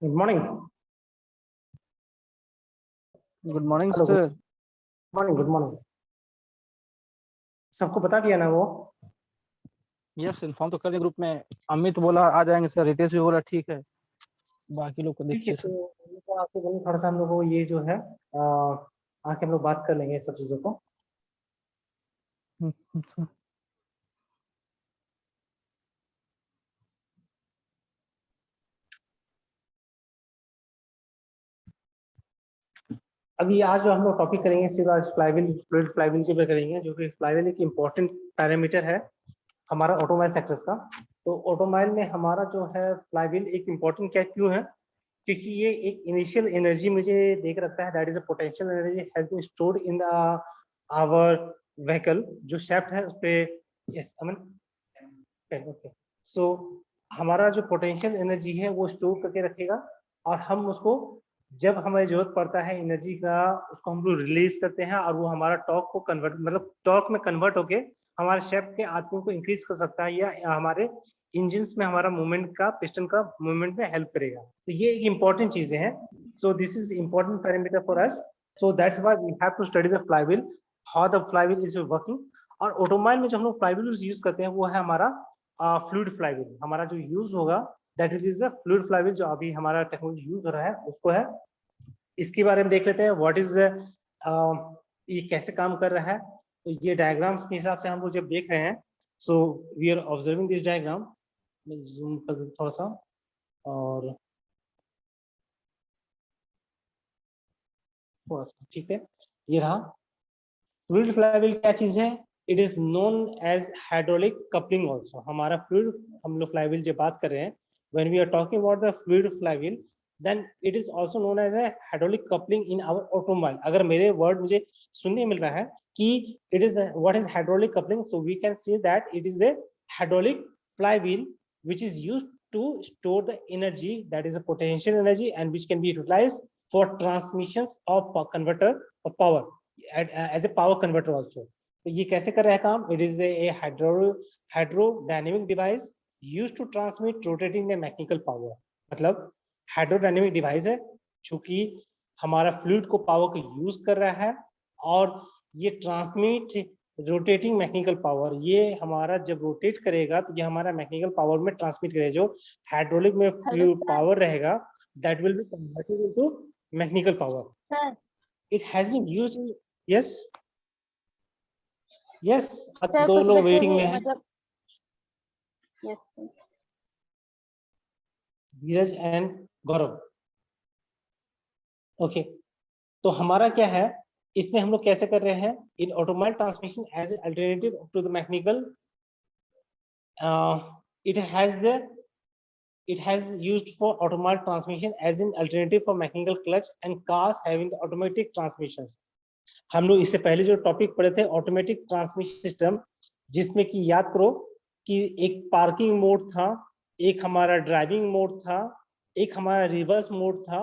Good morning. Good morning hello, sir. Good morning. सबको बता दिया ना वो? यस, इन्फॉर्म तो कर दिया ग्रुप में। अमित बोला आ जाएंगे सर, रितेश भी बोला ठीक है, बाकी लोग को ठीक है, देखते तो सर। हम लोग को आपको बोलूं, थोड़ा सा हम लोग को ये जो है आके हम लोग बात कर लेंगे सब चीज़ों को। अभी आज जो हम लोग टॉपिक करेंगे सिर्फ आज फ्लाईव्हील, फ्लूइड फ्लाईव्हील के ऊपर करेंगे, जो कि फ्लाईव्हील एक इम्पोर्टेंट पैरामीटर है हमारा ऑटोमोबाइल सेक्टर्स का। तो ऑटोमोबाइल में हमारा जो है फ्लाईव्हील एक इम्पोर्टेंट क्या क्यों है? क्योंकि ये एक इनिशियल एनर्जी मुझे देख रखता है, that is a potential energy has been stored in our vehicle. जो शेफ्ट है उस पे यस अमन ओके। सो हमारा जो पोटेंशियल एनर्जी है वो स्टोर करके रखेगा, और हम उसको जब हमें जरूरत पड़ता है एनर्जी का, उसको हम लोग रिलीज करते हैं, और वो हमारा टॉर्क को कन्वर्ट, मतलब टॉर्क में कन्वर्ट होके हमारे शेफ्ट के आर्पिंग को इंक्रीज कर सकता है, या हमारे इंजन में हमारा मूवमेंट का, पिस्टन का मूवमेंट में हेल्प करेगा। तो ये एक इंपॉर्टेंट चीजें हैं। So this is important parameter for us. So that's why we have to study the flywheel, how the flywheel is working. और ऑटोमोबाइल में जो हम लोग फ्लाईव्हील यूज करते हैं वो है हमारा फ्लूइड फ्लाईव्हील। हमारा जो यूज होगा that is the fluid flywheel, जो अभी हमारा टेक्नोलॉजी यूज हो रहा है उसको है। इसके बारे में देख लेते हैं व्हाट इज ये कैसे काम कर रहा है। तो ये डायग्राम्स के हिसाब से हम लोग जब देख रहे हैं, so we are observing this diagram. मैं जूम कर दूं थोड़ा सा, और थोड़ा सा ठीक है, ये रहा। फ्लूइड फ्लाईव्हील क्या चीज है? It is known as hydraulic coupling also. हमारा फ्लूइड, हम लोग फ्लाईव्हील जब बात कर रहे हैं, when we are talking about the fluid flywheel, then it is also known as a hydraulic coupling in our automobile. अगर मेरे वर्ड मुझे सुनने मिल रहा है कि it is what is hydraulic coupling, so we can say that it is a hydraulic flywheel which is used to store the energy, that is a potential energy, and which can be utilized for transmissions of converter of power as a power converter also. तो ये कैसे कर रहा है काम? It is a hydrodynamic device used to transmit rotating the mechanical power. मतलब hydrodynamic device है चूंकि हमारा फ्लूइड को पावर को यूज कर रहा है, और ये ट्रांसमिट रोटेटिंग मैकेनिकल पावर। ये हमारा जब रोटेट करेगा तो ये हमारा मैकेनिकल पावर में ट्रांसमिट करेगा। जो हाइड्रोलिक में फ्लूइड पावर रहेगा that will be converted into mechanical power. It has been used. Yes yes, अब दो लोग वेटिंग में हैं, धीरज एंड गौरव। ओके, तो हमारा क्या है इसमें, हम लोग कैसे कर रहे हैं? In automobile transmission as alternative to the mechanical, it has used for automobile transmission as an alternative for mechanical clutch and cars having the automatic transmissions. हम लोग इससे पहले जो टॉपिक पढ़े थे ऑटोमेटिक ट्रांसमिशन सिस्टम, जिसमें कि याद करो कि एक पार्किंग मोड था, एक हमारा ड्राइविंग मोड था, एक हमारा रिवर्स मोड था,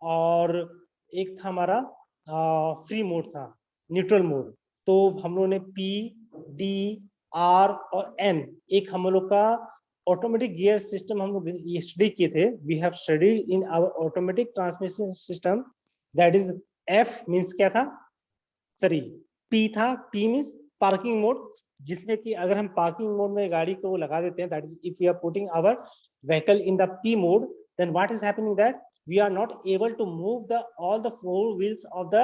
और एक था हमारा फ्री मोड था, न्यूट्रल मोड। तो हम लोगों ने पी, डी, आर और एन, एक हम लोग का ऑटोमेटिक गियर सिस्टम हम लोग स्टडी किए थे। We have studied in our automatic transmission system, that is F means क्या था, सॉरी पी था, पी मींस पार्किंग मोड, जिसमें कि अगर हम पार्किंग मोड में गाड़ी को लगा देते हैं, that is if we are putting our vehicle in the P mode, then what is happening that we are not able to move all the four wheels of the,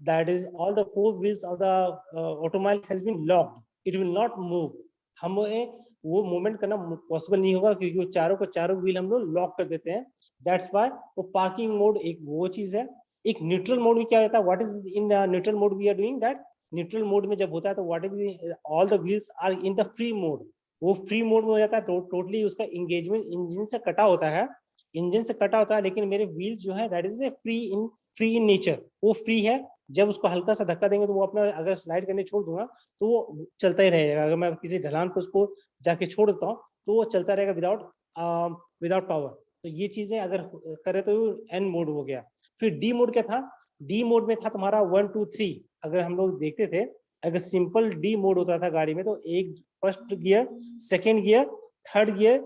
that is all the four wheels of the automobile has been locked, it will not move। हमें वो movement करना possible नहीं होगा क्योंकि वो चारों को चारों व्हील हम लोग लॉक कर देते हैं। दैट्स व्हाई वो पार्किंग मोड एक वो चीज है। एक न्यूट्रल मोड में क्या रहता है, what is in neutral mode we are doing that, neutral mode में जब होता है तो what is all the wheels are in the free mode. वो फ्री मोड में हो जाता है तो टोटली उसका एंगेजमेंट इंजन से कटा होता है, इंजन से कटा होता है, लेकिन मेरे व्हील्स जो है that is a free in nature, वो फ्री है। जब उसको हल्का सा धक्का देंगे तो वो अपना, अगर स्लाइड करने छोड़ दूंगा तो वो चलता ही रहेगा। अगर मैं किसी ढलान पर उसको जाके छोड़ देता हूँ तो वो चलता रहेगा विदाउट पावर। तो ये चीजें अगर करे तो एन मोड हो गया। फिर डी मोड क्या था? डी मोड में था तुम्हारा 1 2 3। अगर हम लोग देखते थे, अगर सिंपल डी मोड होता था गाड़ी में तो एक first gear, second gear, third gear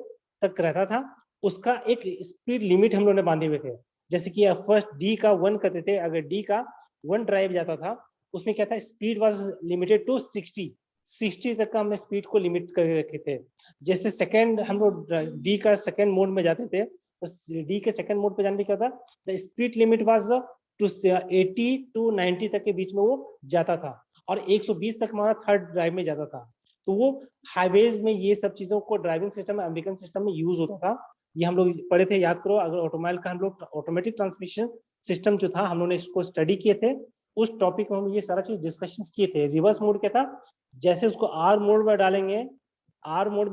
तक रहता था, उसका एक स्पीड लिमिट हम लोगों ने बांधे हुए थे। जैसे कि फर्स्ट डी का 1 करते थे, अगर डी का 1 ड्राइव जाता था उसमें क्या था, स्पीड वाज लिमिटेड टू 60 तक का हमने स्पीड को लिमिट कर रखे थे। जैसे सेकंड हम लोग डी का सेकंड मोड में जाते थे तो डी के सेकंड मोड पे जाने क्या था, the speed limit was the to 80 to 90 तक के बीच में वो जाता था, और 120 तक हमारा थर्ड ड्राइव में जाता था। तो वो हाईवेज में ये सब चीजों को ड्राइविंग सिस्टम में, अमेरिकन सिस्टम में यूज होता था। ये हम लोग पढ़े थे, याद करो। अगर ऑटोमोबाइल का हम लोग ऑटोमेटिक ट्रांसमिशन सिस्टम जो था हम लोगों ने इसको स्टडी किए थे, उस टॉपिक में हम ये सारा चीज डिस्कशन किए थे। रिवर्स मोड क्या था, जैसे उसको आर मोड में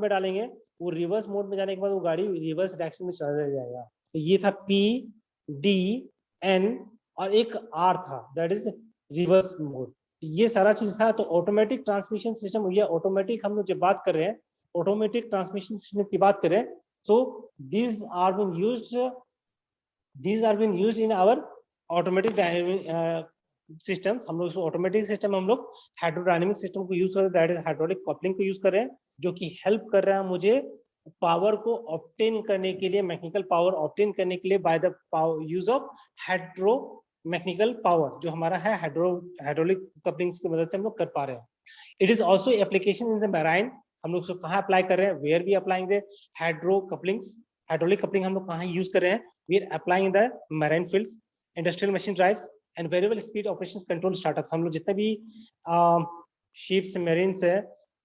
डालेंगे, वो रिवर्स मोड में जाने के बाद वो गाड़ी रिवर्स डायरेक्शन में चला जाएगा। तो ये था पी डी एन और एक आर था, दैट इज रिवर्स मोड। ये सारा चीज था। तो ऑटोमेटिक ट्रांसमिशन सिस्टम, ये ऑटोमेटिक हम लोग जब बात कर रहे हैं ऑटोमेटिक ट्रांसमिशन सिस्टम की बात करें, so these are being used in our automatic systems। हम लोग ऑटोमेटिक सिस्टम हम लोग हाइड्रोडायनेमिक सिस्टम को यूज कर रहे हैं, दैट इज हाइड्रोलिक कपलिंग को यूज कर रहे हैं, जो कि हेल्प कर रहा है मुझे पावर को ऑब्टेन करने के लिए, मैकेनिकल पावर ऑब्टेन करने के लिए by the use of hydro mechanical power, जो हमारा है हाइड्रोलिक कपलिंग्स की मदद से हम लोग कर पा रहे हैं। It is also application in the marine. हम लोग उसको कहाँ अप्लाई कर रहे हैं, where we applying the hydro couplings, hydraulic coupling हम लोग कहाँ यूज कर रहे हैं, we are applying the marine fields, industrial machine drives and variable speed operations control startups. हम लोग जितने भी शिप्स मेरीन्स है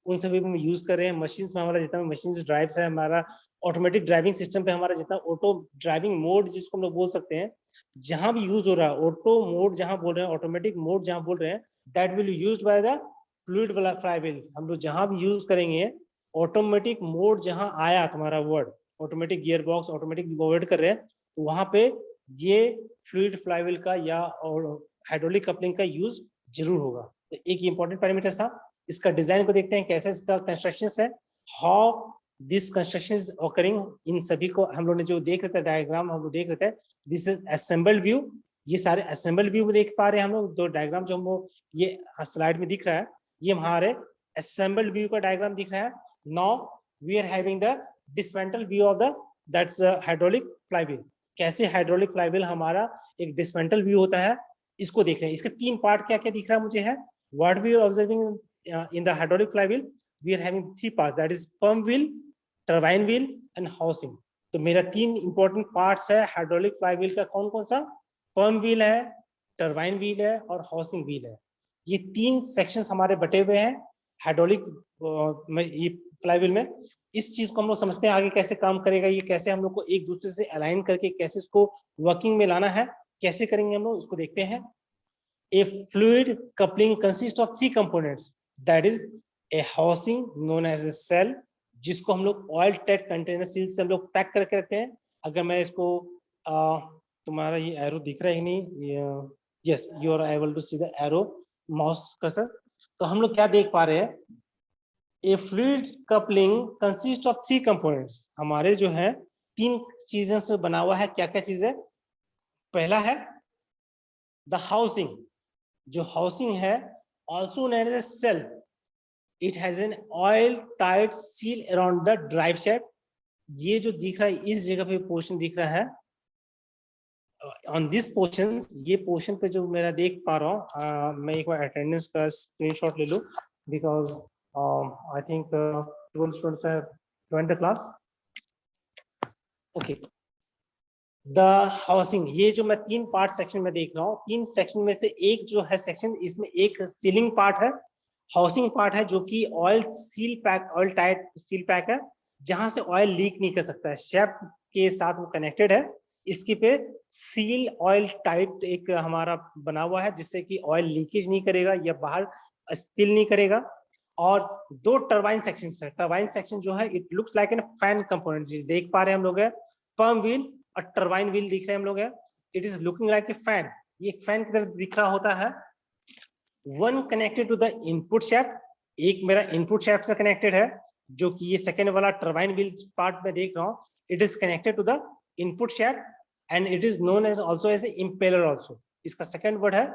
उन सभी में यूज कर रहे हैं। मशीन्स में हमारा जितना मशीन ड्राइव्स है, हमारा ऑटोमेटिक ड्राइविंग सिस्टम पे हमारा जितना ऑटो ड्राइविंग मोड जिसको हम लोग बोल सकते हैं, जहां भी यूज हो रहा है ऑटो मोड, जहां बोल रहे हैं ऑटोमेटिक मोड जहां बोल रहे हैं, that will used by the fluid वाला फ्लाईव्हील। हम लोग जहां भी यूज करेंगे ऑटोमेटिक मोड, जहां आया तुम्हारा word automatic gear box, automatic word कर रहे हैं, तो वहां पे ये फ्लूइड फ्लाईव्हील का या हाइड्रोलिक कपलिंग का यूज जरूर होगा। तो एक इंपॉर्टेंट पैरामीटर था। इसका डिजाइन को देखते हैं कैसे इसका कंस्ट्रक्शन है, how this construction is occurring. इन सभी को हम लोग ने जो देख रहे थे डायग्राम, हम लोग देख रहे थे, दिस इज असेंबल्ड व्यू। ये सारे असेंबल्ड व्यू में देख पा रहे हैं हम लोग। दो डायग्राम जो हम ये स्लाइड में दिख रहा है, ये हमारे असेंबल्ड व्यू का डायग्राम दिख रहा है। Now we are having the dismantle view of the that's hydraulic flywheel. कैसे हाइड्रोलिक फ्लाईव्हील हमारा एक डिसमेंटल व्यू होता है, इसको देख रहे हैं। इसके तीन पार्ट क्या क्या दिख रहा है मुझे है, what we are observing in the hydraulic flywheel, we are having three parts, that is pump wheel, turbine wheel and housing। तो मेरा तीन इंपॉर्टेंट पार्ट्स है हाइड्रोलिक फ्लाईव्हील का। कौन कौन सा, पंप व्हील है, टरबाइन व्हील है और हाउसिंग व्हील है। ये तीन सेक्शंस हमारे बटे हुए हैं हाइड्रोलिक ये फ्लाईव्हील में। इस चीज को हम लोग समझते हैं आगे कैसे काम करेगा, ये कैसे हम लोग को एक दूसरे से अलाइन करके कैसे इसको वर्किंग में लाना है, कैसे करेंगे हम लोग, उसको देखते हैं। A fluid coupling consists of three components, that is a housing known as a cell, जिसको हम लोग ऑयल टाइट कंटेनर सील से हम लोग पैक करके रखते हैं। अगर मैं इसको तुम्हारा ये एरो दिख रहा है कि नहीं, yes you are able to see the arrow mouse cursor. तो हम लोग क्या देख पा रहे हैं, a fluid coupling consist of three components. हमारे जो है तीन चीजों से बना हुआ है। क्या क्या चीज है, पहला है द हाउसिंग। जो हाउसिंग है also known as shell, it has an oil tight seal around the drive shaft। ये जो दिख रहा है इस जगह पे पोर्शन दिख रहा है, ऑन दिस पोर्शन, ये पोर्शन पे जो मेरा देख पा रहा हूँ, मैं एक बार अटेंडेंस का स्क्रीनशॉट ले लूं, because I think 12 students have joined the class. Okay, the housing, ये जो मैं तीन पार्ट सेक्शन में देख रहा हूँ, तीन सेक्शन में से एक जो है सेक्शन, इसमें एक सीलिंग पार्ट है, हाउसिंग पार्ट है, जो कि oil seal pack, oil tight seal pack है, जहां से ऑयल लीक नहीं कर सकता है, शेफ्ट के साथ वो कनेक्टेड है। इसके पे सील ऑयल टाइट एक हमारा बना हुआ है, जिससे कि ऑयल लीकेज नहीं करेगा या बाहर स्पिल नहीं करेगा। और दो टरबाइन सेक्शन है। टरबाइन सेक्शन जो है it looks like an fan component, जिसे देख पा रहे हैं हम लोग है, पंप व्हील और टरबाइन व्हील दिख रहे हैं हम लोग है, it is looking like a fan. ये एक फैन की तरह दिख रहा होता है। One connected to the input shaft, एक मेरा इनपुट शैफ्ट से कनेक्टेड है, जो कि ये सेकेंड वाला टरबाइन व्हील पार्ट में देख रहा हूँ, it is connected to the input shaft and it is known as also as impeller also. इसका सेकेंड वर्ड है,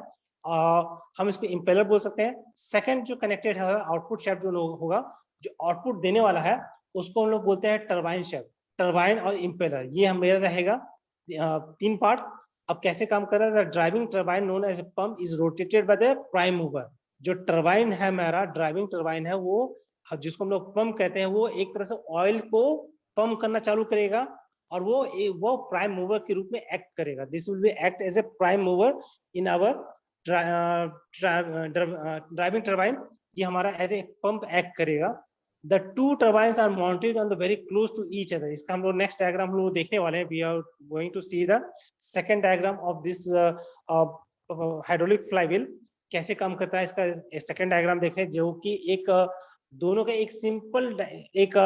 हम इसको इम्पेलर बोल सकते हैं। सेकेंड जो कनेक्टेड है आउटपुट शैफ्ट जो होगा, जो आउटपुट देने वाला है, उसको हम लोग बोलते हैं टरबाइन शैफ्ट। टरबाइन और इम्पेलर, ये हम मेरा रहेगा 3 पार्ट। अब कैसे काम कर रहा है? Driving turbine known as a pump is rotated by the prime mover. जो टरबाइन है हमारा, ड्राइविंग टरबाइन है, वो जिसको हम लोग पंप कहते हैं, वो एक तरह से ऑयल को पंप करना चालू करेगा और वो प्राइम मूवर के रूप में एक्ट करेगा। This will be act as a prime mover in our driving turbine. ये हमारा एज ए पंप एक्ट करेगा। The two turbines are mounted on the very close to each other. इसका हम लोग नेक्स्ट डायग्राम हम लोग देखने वाले हैं। We are going to see the second diagram of this hydraulic flywheel कैसे काम करता है। इसका सेकंड डायग्राम देख रहे हैं, जो कि एक दोनों का एक सिंपल एक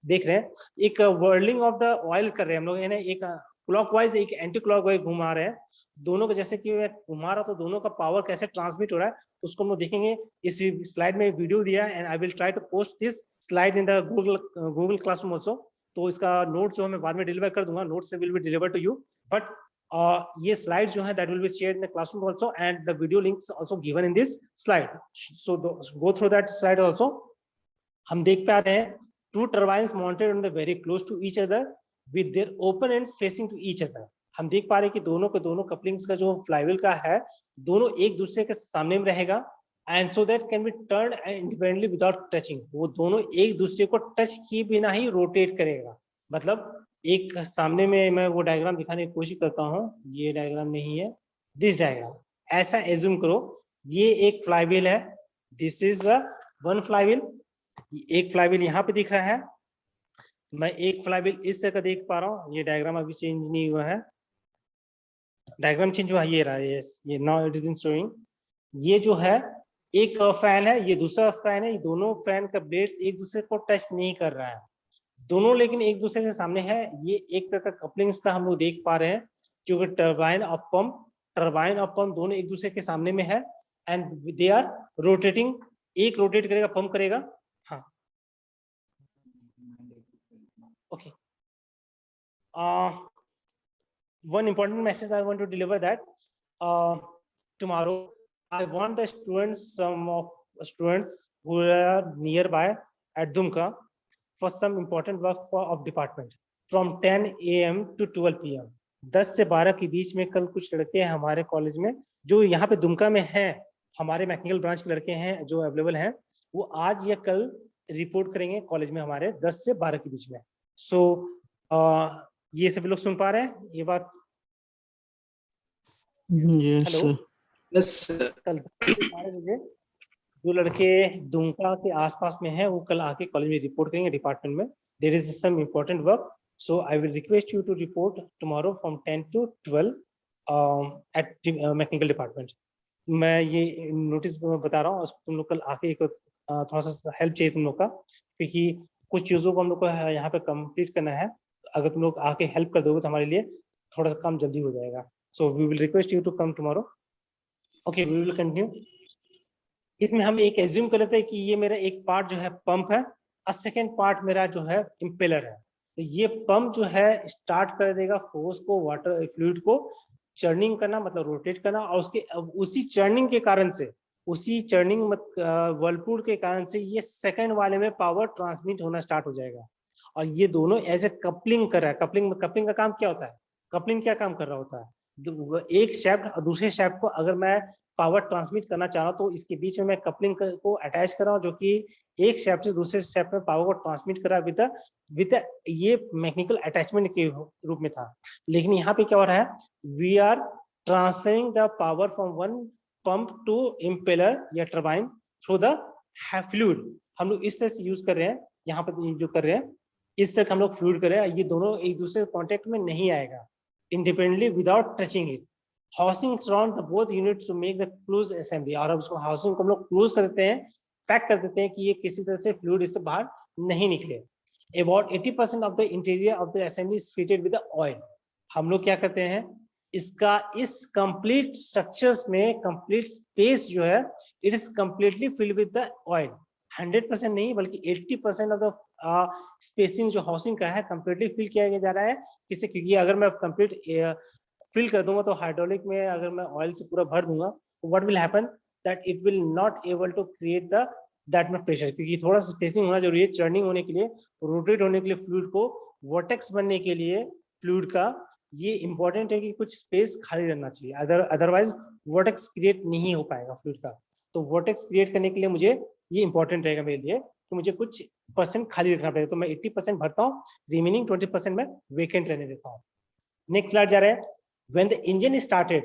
देख रहे हैं, एक वर्लिंग ऑफ द ऑयल कर रहे हैं हम लोग, यानी एक क्लॉकवाइज एक एंटी क्लॉकवाइज घुमा रहे हैं दोनों को। जैसे कि मैं घुमा रहा तो दोनों का पावर कैसे ट्रांसमिट हो रहा है उसको हम लोग देखेंगे। इस स्लाइड में वीडियो दिया है and I will try to post this slide in the Google classroom also. तो इसका नोट जो मैं बाद में डिलीवर कर दूंगा, नोट से will be deliver to you, but ये स्लाइड जो है that will be shared in the classroom also and the video links also given in this slide, so go through that slide also. हम देख पा रहे हैं two turbines mounted on the very close to each other with their open ends facing to each other. हम देख पा रहे हैं कि दोनों के दोनों कपलिंग्स का जो फ्लाईव्हील का है, दोनों एक दूसरे के सामने में रहेगा and so that can be turn independently without touching. वो दोनों एक दूसरे को टच किए बिना ही रोटेट करेगा। मतलब एक सामने में, मैं वो डायग्राम दिखाने की कोशिश करता हूँ, ये डायग्राम नहीं है, दिस डायग्राम। ऐसा एज्यूम करो ये एक फ्लाईव्हील है, this is the one flywheel. एक फ्लाईव्हील यहाँ पे दिख रहा है, मैं एक फ्लाईव्हील इस तरह का देख पा रहा हूँ। ये डायग्राम अभी चेंज नहीं हुआ है, डायग्राम चेंज हुआ, ये रहा, ये now it is been showing. ये जो है एक फैन है, ये दूसरा फैन है, ये दोनों फैन का ब्लेड्स एक दूसरे को टच नहीं कर रहा है दोनों, लेकिन एक दूसरे के सामने है। ये एक तरह का कपलिंग्स का हम लोग देख पा रहे हैं, जो कि टरबाइन और पंप दोनों एक दूसरे के सामने में है एंड दे आर रोटेटिंग। एक रोटेट करेगा, पंप करेगा। हाँ, okay. One important message I want to deliver that tomorrow I want the students, some of students who are nearby at Dumka, for some important work of department from 10 AM to 12 PM। 10 से 12 के बीच में कल कुछ लड़के हैं हमारे college में, जो यहाँ पे दुमका में हैं, हमारे मैकेनिकल ब्रांच के लड़के हैं जो अवेलेबल हैं, वो आज या कल रिपोर्ट करेंगे कॉलेज में हमारे 10 से 12 के बीच में। सो ये सभी लोग सुन पा रहे हैं ये बात? हेलो, कल 10 से 12 बजे जो लड़के दुमका के आसपास में हैं वो कल आके कॉलेज में रिपोर्ट करेंगे डिपार्टमेंट में। There is some important work, so I will request you to report tomorrow from 10 to 12 at mechanical department. मैं ये नोटिस बता रहा हूँ, तुम लोग कल आके एक थोड़ा सा हेल्प चाहिए तुम लोग का, क्योंकि कुछ चीज़ों को हम लोग को यहाँ पे कंप्लीट करना है। अगर तुम लोग आके हेल्प कर दोगे तो हमारे लिए थोड़ा सा काम जल्दी हो जाएगा। So we will request you to come tomorrow. Okay, we will continue. इसमें हम एक एज्यूम कर लेते हैं कि ये मेरा एक पार्ट जो है पंप है और सेकेंड पार्ट मेरा जो है इम्पेलर है। तो ये पंप जो है स्टार्ट कर देगा फोर्स को, वाटर फ्लूइड को चर्निंग करना, मतलब रोटेट करना, और उसके उसी चर्निंग के कारण से, उसी चर्निंग वर्लपूल के कारण से ये सेकंड वाले में पावर ट्रांसमिट होना स्टार्ट हो जाएगा। और ये दोनों एज ए कपलिंग कर रहा है। कपलिंग का काम क्या होता है? कपलिंग क्या काम कर रहा होता है? एक शैफ्ट और दूसरे शैफ्ट को अगर मैं पावर ट्रांसमिट करना चाह रहा हूँ तो इसके बीच में मैं कपलिंग को अटैच कर रहा हूँ, जो कि एक शैफ्ट से दूसरे शैफ्ट में पावर को ट्रांसमिट कर रहा है विद ये मैकेनिकल अटैचमेंट के रूप में था। लेकिन यहाँ पे क्या हो रहा है? We are transferring the power from one pump to impeller या टर्बाइन थ्रू द फ्लूइड। हम लोग इस तरह से यूज कर रहे हैं, यहाँ पे जो कर रहे हैं इस तरह हम लोग फ्लूइड कर रहे हैं। ये दोनों एक दूसरे कॉन्टेक्ट में नहीं आएगा independently without touching it. Housing surround the both units to make the close assembly। और अब उसको हाउसिंग को हम लोग क्लोज कर देते हैं, पैक कर देते हैं कि ये किसी तरह से फ्लूइड इससे बाहर नहीं निकले। About 80% of the interior of the assembly is fitted with the oil। हम लोग क्या करते हैं, इसका इस कंप्लीट स्ट्रक्चर्स में कंप्लीट स्पेस जो है it is completely filled with the oil. 100% नहीं बल्कि 80% ऑफ द स्पेसिंग जो हाउसिंग का है कंप्लीटली फिल किया जा रहा है। किसी, क्योंकि अगर मैं कंप्लीट फिल कर दूंगा तो हाइड्रोलिक में अगर मैं ऑयल से पूरा भर दूंगा तो what will happen that it will not able to create that much pressure, क्योंकि थोड़ा सा स्पेसिंग होना जरूरी है चर्निंग होने के लिए, रोटेट होने के लिए फ्लूइड को वर्टेक्स बनने के लिए फ्लूइड का ये इंपॉर्टेंट है कि कुछ स्पेस खाली रहना चाहिए, अदरवाइज वर्टेक्स क्रिएट नहीं हो पाएगा फ्लूइड का। तो वर्टेक्स क्रिएट करने के लिए मुझे ये इंपॉर्टेंट रहेगा मेरे लिए, तो मुझे कुछ परसेंट खाली रखना पड़ेगा। तो मैं 80% भरता हूँ, रिमेनिंग 20% मैं वेकेंट रहने देता हूँ। नेक्स्ट स्लाइड जा रहा है। व्हेन द इंजन स्टार्टेड,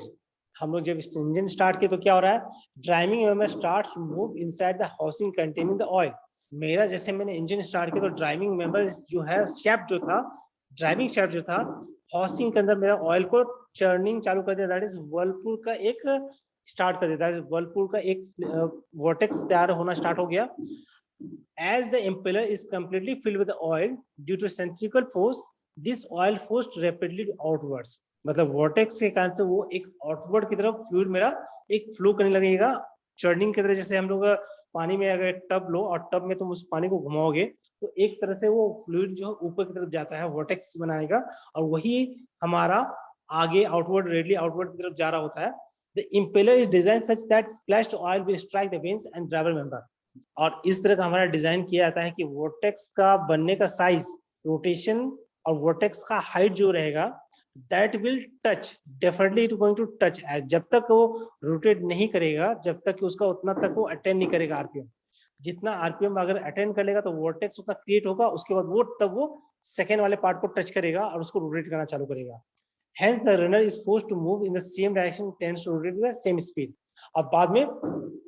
हम लोग जब इंजन स्टार्ट किए तो क्या हो रहा है, driving member starts to move inside the housing containing the oil. मेरा जैसे मैंने इंजन स्टार्ट किया तो ड्राइविंग मेंबर जो है शैफ्ट जो था, ड्राइविंग शैफ्ट जो था हाउसिंग के अंदर मेरा ऑयल को चर्निंग चालू कर दिया। दैट इज वर्लपूल का एक स्टार्ट कर दिया, दैट इज वर्लपूल का एक वर्टेक्स तैयार होना स्टार्ट हो गया। As the impeller is completely filled with oil due to centrifugal force, this oil forced rapidly outwards. मतलब vortex के कारण से वो एक आउटवर्ड की तरफ फ्लूइड मेरा एक फ्लो करने लगेगा चर्निंग की तरह। जैसे हम लोग पानी में अगर टब लो और टब में तुम उस पानी को घुमाओगे तो एक तरह से वो फ्लूइड जो ऊपर की तरफ जाता है, vortex बनाएगा, और वही हमारा आगे आउटवर्ड रेडली आउटवर्ड की तरफ जा रहा होता है। The impeller is designed such that splashed oil will strike the vanes and driver member. और इस तरह का हमारा डिजाइन किया जाता है कि वोर्टेक्स का बनने का साइज, रोटेशन और वोर्टेक्स का हाइट जो रहेगा that will touch, definitely it going to touch. जब तक वो रोटेट नहीं करेगा, जब तक कि उसका उतना तक वो अटेंड नहीं करेगा आरपीएम। जितना आरपीएम अगर अटेंड कर लेगा तो वोर्टेक्स उतना क्रिएट होगा, उसके बाद वो तब वो सेकेंड वाले पार्ट को टच करेगा और उसको रोटेट करना चालू करेगा। Hence the runner is forced to move in the same direction, tends to rotate with the same speed. अब बाद में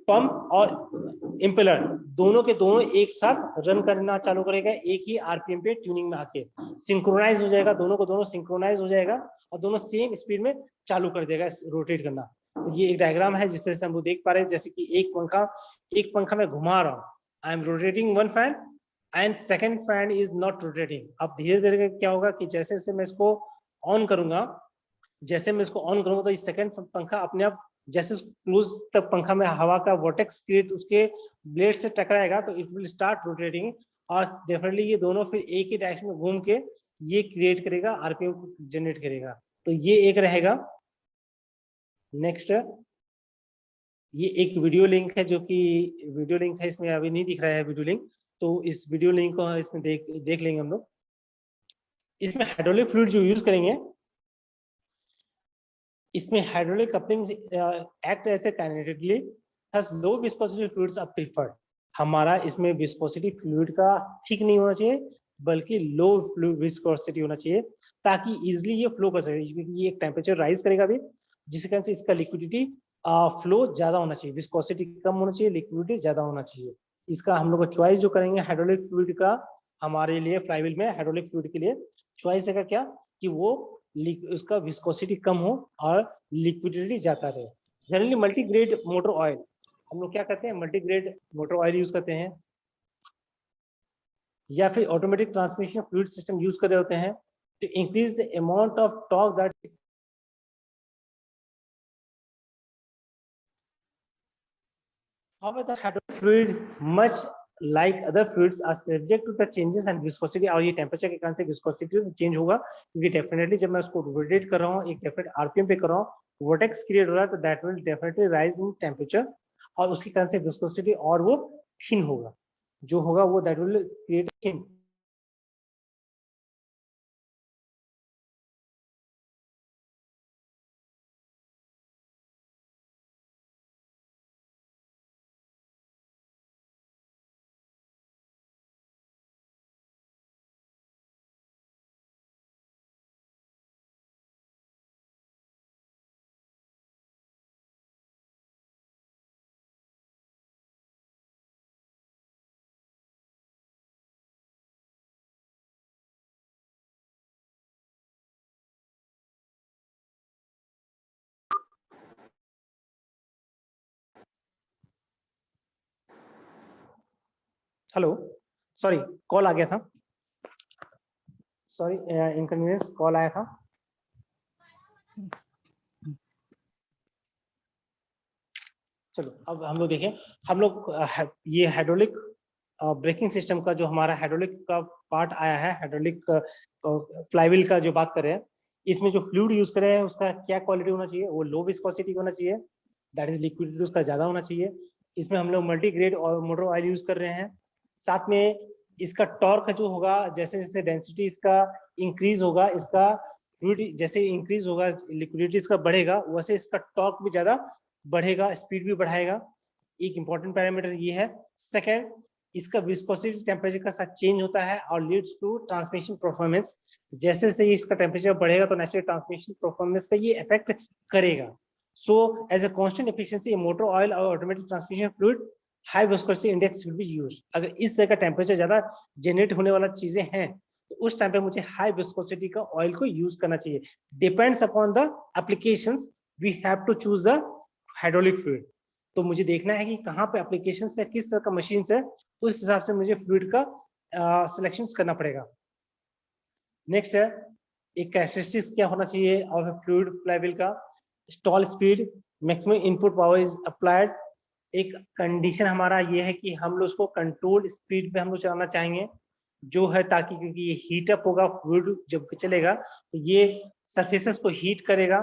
पंप और इम्पेलर दोनों के दोनों एक साथ रन करना चालू करेगा, एक ही आरपीएम पे ट्यूनिंग में आके सिंक्रोनाइज हो जाएगा, दोनों को दोनों सिंक्रोनाइज हो जाएगा और दोनों सेम स्पीड में चालू कर देगा रोटेट करना। तो ये एक डायग्राम है जिस तरह से हम लोग देख पा रहे हैं, जैसे कि एक पंखा मैं घुमा रहा हूँ, I am rotating one fan and second fan is not rotating. अब धीरे धीरे क्या होगा कि जैसे जैसे मैं इसको ऑन करूंगा, जैसे मैं इसको ऑन करूंगा तो इस सेकंड पंखा अपने आप जैसे क्लोज तक पंखा में हवा का वर्टेक्स क्रिएट उसके ब्लेड से टकराएगा तो इट विल स्टार्ट रोटेटिंग, और डेफिनेटली ये दोनों फिर एक ही डायरेक्शन में घूम के ये क्रिएट करेगा, आरपीएम को जनरेट करेगा। तो ये एक रहेगा। नेक्स्ट ये एक वीडियो लिंक है, जो कि वीडियो लिंक है, इसमें अभी नहीं दिख रहा है वीडियो लिंक, तो इस वीडियो लिंक को इसमें देख लेंगे हम लोग। इसमें हाइड्रोलिक फ्लूइड जो यूज करेंगे, इसमें हाइड्रोलिक कपलिंग एक्ट ऐसे kinetically, thus low viscosity fluids are preferred. हमारा इसमें विस्कोसिटी फ्लूइड का ठीक नहीं होना चाहिए, बल्कि लो विस्कोसिटी होना चाहिए, ताकि इजीली ये फ्लो कर सके, क्योंकि ये एक टेम्परेचर राइज करेगा भी, जिसके कारण से इसका लिक्विडिटी फ्लो ज्यादा होना चाहिए, विस्कोसिटी कम होना चाहिए, लिक्विडिटी ज्यादा होना चाहिए। इसका हम लोग चॉइस जो करेंगे हाइड्रोलिक फ्लूइड का, हमारे लिए फ्लाईव्हील में हाइड्रोलिक फ्लूइड के लिए चॉइस है क्या कि वो उसका विस्कोसिटी कम हो और लिक्विडिटी जाता रहे। जनरली मल्टीग्रेड मोटर ऑयल हम लोग क्या करते हैं, मल्टीग्रेड मोटर ऑयल यूज करते हैं, या फिर automatic transmission fluid system use कर रहे होते हैं to increase the amount of torque that. However, the hydraulic fluid, much like other fluids, are subject to the changes and viscosity। और ये टेम्परेचर के कारण से विस्कोसिटी चेंज होगा, क्योंकि डेफिनेटली जब मैं उसको रोटेट कर रहा हूँ, एक डेफिनेट आरपीएम पे कर रहा हूँ, वर्टेक्स क्रिएट हो रहा है, तो that will definitely rise in temperature, और उसके कारण से विस्कोसिटी और वो थिन होगा, जो होगा वो that will create thin. Hello, sorry call आ गया था, सॉरी इनकन्वीनियंस कॉल आया था। चलो अब हम लोग देखें, हम लोग ये हाइड्रोलिक ब्रेकिंग सिस्टम का जो हमारा हाइड्रोलिक का पार्ट आया है, हाइड्रोलिक फ्लाईव्हील का जो बात कर रहे हैं, इसमें जो फ्लूइड यूज कर रहे हैं उसका क्या क्वालिटी होना चाहिए, वो लो विस्कोसिटी होना चाहिए, दैट इज लिक्विडिटी उसका ज्यादा होना चाहिए। इसमें हम लोग मल्टीग्रेड और मोटर ऑयल यूज कर रहे हैं, साथ में इसका टॉर्क जो होगा, जैसे जैसे डेंसिटी इसका इंक्रीज होगा, इसका फ्लूइड जैसे इंक्रीज होगा, लिक्विडिटी इसका बढ़ेगा, वैसे इसका टॉर्क भी ज्यादा बढ़ेगा, स्पीड भी बढ़ाएगा। एक इंपॉर्टेंट पैरामीटर ये है। सेकेंड, इसका विस्कोसिटी टेम्परेचर का साथ चेंज होता है और लीड्स टू ट्रांसमिशन परफॉर्मेंस। जैसे जैसे इसका टेम्परेचर बढ़ेगा तो नेचुरल ट्रांसमिशन परफॉर्मेंस पे ये इफेक्ट करेगा। So as a constant efficiency motor oil और automatic transmission fluid high viscosity index will be used. अगर इस तरह का टेम्परेचर ज्यादा जनरेट होने वाला चीजें हैं तो उस टाइम पे मुझे हाई विस्कोसिटी का ऑयल को यूज करना चाहिए। Depends upon the applications, we have to choose the hydraulic fluid. तो मुझे देखना है कि कहाँ पे एप्लीकेशन है, किस तरह का मशीन है, उस हिसाब से मुझे फ्लूइड का सिलेक्शन करना पड़ेगा। नेक्स्ट है, एक कैरेक्टरिस्टिक्स क्या होना चाहिए और फ्लूइड फ्लाईव्हील का, stall speed, maximum input power is applied. एक कंडीशन हमारा ये है कि हम लोग उसको कंट्रोल स्पीड पे हम लोग चलाना चाहेंगे जो है, ताकि क्योंकि ये हीट अप होगा, फ्लूइड जब चलेगा तो ये सरफेसेस को हीट करेगा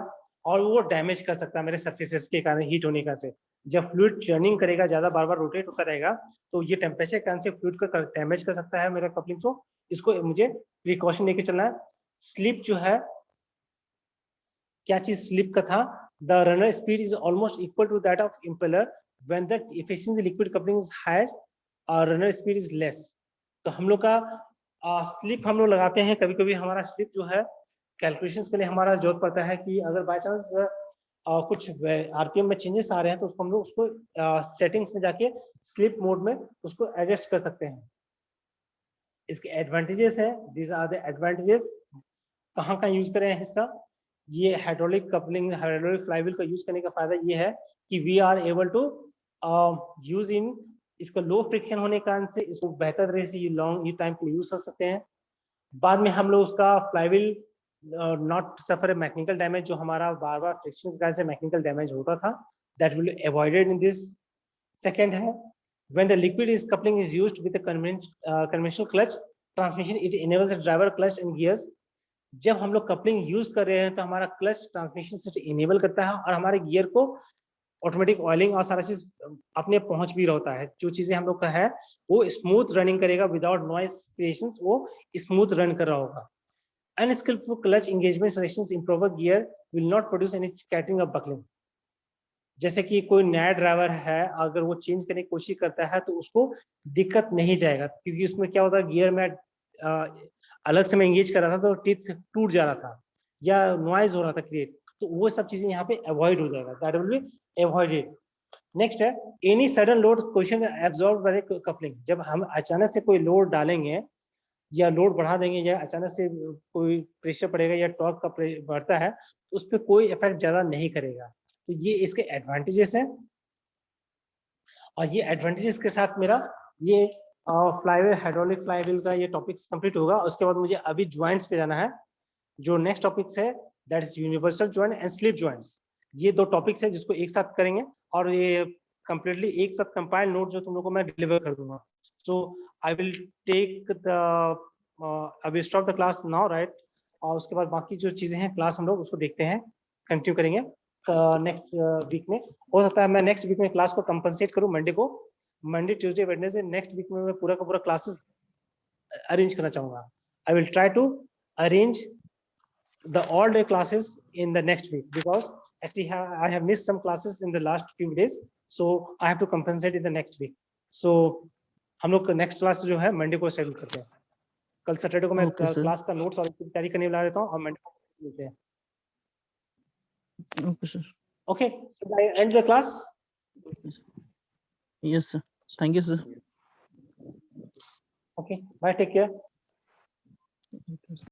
और वो डैमेज कर सकता है मेरे सरफेसेस के कारण हीट होने का से। जब फ्लूइड टर्निंग करेगा, ज्यादा बार बार रोटेट होता रहेगा, तो ये टेम्परेचर कारण से फ्लूइड को डैमेज कर सकता है मेरा कपलिंग को। इसको मुझे प्रिकॉशन लेके चलना है। स्लिप जो है, क्या चीज स्लिप का था, the runner speed is almost equal to that of impeller when the efficiency liquid coupling is higher और रनर स्पीड इज लेस। तो हम लोग का स्लिप हम लोग लगाते हैं, कभी कभी हमारा स्लिप जो है कैलकुलेशंस के लिए हमारा जरूरत पड़ता है कि अगर बाय चांस कुछ आरपीएम में चेंजेस आ रहे हैं तो उसको हम लोग उसको सेटिंग्स में जाके स्लिप मोड में उसको एडजस्ट कर सकते हैं। इसके एडवांटेजेस है, दीज आर द एडवांटेजेस। कहाँ कहाँ यूज करें हैं इसका, ये हाइड्रोलिक कपलिंग, हाइड्रोलिक फ्लाईव्हील का यूज करने का फायदा ये है कि we are able to use in, इसका लो फ्रिक्शन होने के कारण से इसको बेहतर तरह से ये लॉन्ग टाइम के लिए यूज कर सकते हैं। बाद में हम लोग उसका flywheel not suffer mechanical damage, जो हमारा बार बार फ्रिक्शन के कारण से मैकेनिकल डैमेज होता था, that will avoided in this. Second है, when the liquid is coupling is used with a conventional clutch transmission, it enables the driver clutch and gears। जब हम लोग कपलिंग यूज कर रहे हैं तो हमारा क्लच ट्रांसमिशन से इनेबल करता है और हमारे गियर को ऑटोमेटिक ऑयलिंग और सारा चीज अपने पहुंच भी रहता है। जो चीजें हम लोग का है वो स्मूथ रनिंग करेगा, विदाउट नॉइस क्रिएशन वो स्मूथ रन कर रहा होगा। Unskillful clutch engagement selections improver gear will not produce any scattering of buckling. जैसे कि कोई नया ड्राइवर है, अगर वो चेंज करने की कोशिश करता है तो उसको दिक्कत नहीं जाएगा, क्योंकि उसमें क्या होता है, गियर में अलग से मैं एंगेज कर रहा था तो टीथ टूट जा रहा था या नॉइज हो रहा था क्रिएट, तो वो सब चीजें यहाँ पे अवॉइड हो जाएगा, that will be avoided. Next है, any sudden load position absorb by coupling. जब हम अचानक से कोई लोड डालेंगे या लोड बढ़ा देंगे या अचानक से कोई प्रेशर पड़ेगा या टॉर्क का बढ़ता है, तो उस पर कोई इफेक्ट ज्यादा नहीं करेगा। तो ये इसके एडवांटेजेस हैं और ये एडवांटेजेस के साथ मेरा ये फ्लाईव्हील, हाइड्रोलिक फ्लाईव्हील का ये टॉपिक्स कंप्लीट होगा। उसके बाद मुझे अभी ज्वाइंट्स पे जाना है। जो नेक्स्ट टॉपिक्स है that is universal joint and slip joints. ये दो टॉपिक्स है जिसको एक साथ करेंगे और ये कंप्लीटली एक साथ कंपाइल नोट जो तुम लोगों को मैं डिलीवर कर दूंगा। So I will take the I will stop the class now, right. और उसके बाद बाकी जो चीजें हैं क्लास हम लोग उसको देखते हैं, कंटिन्यू करेंगे नेक्स्ट वीक में। हो सकता है मैं नेक्स्ट वीक में क्लास को कंपनसेट करूं मंडे को, Monday Tuesday Wednesday next week में मैं पूरा का पूरा क्लासेस अरेंज करना चाहूंगा। I will try to arrange the all day classes in the next week because actually I have missed some classes in the last few days, so I have to compensate in the next week. So हम लोग next class जो है Monday को schedule करते हैं। कल Saturday को मैं क्लास का नोट्स और तैयारी करने ला देता हूँ और मंडे को मिलते हैं। Okay, sir. Okay, should I end the class? Yes, sir. Thank you, sir. Okay, bye, take care.